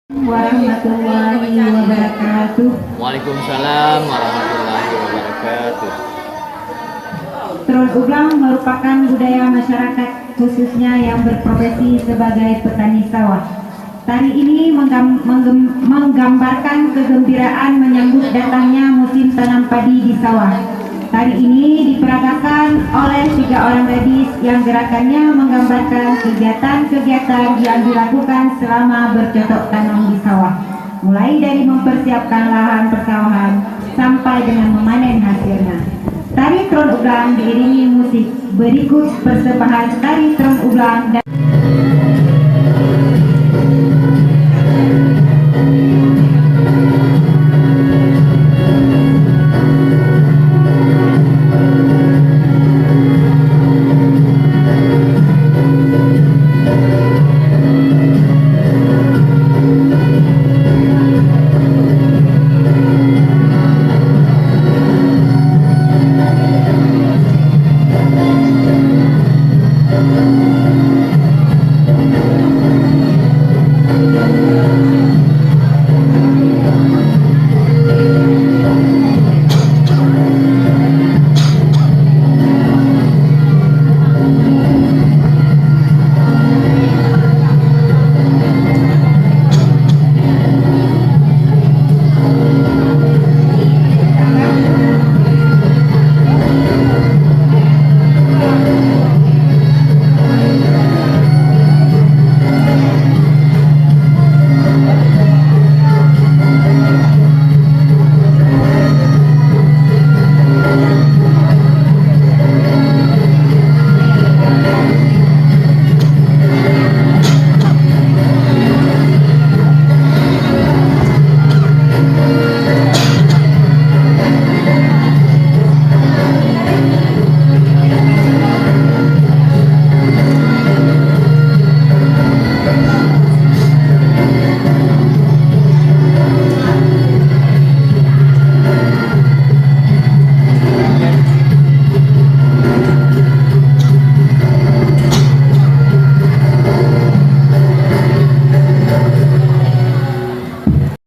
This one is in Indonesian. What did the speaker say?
Warahmatullahi wabarakatuh. Waalaikumsalam warahmatullahi wabarakatuh. Tron Uglang merupakan budaya masyarakat khususnya yang berprofesi sebagai petani sawah. Tari ini menggambarkan kegembiraan menyambut datangnya musim tanam padi di sawah. Tari ini diperagakan oleh 3 orang gadis yang gerakannya menggambarkan kegiatan-kegiatan yang dilakukan selama bercocok tanam di sawah. Mulai dari mempersiapkan lahan persawahan sampai dengan memanen hasilnya. Tari Tron Uglang diiringi musik. Berikut persembahan tari Tron Uglang dan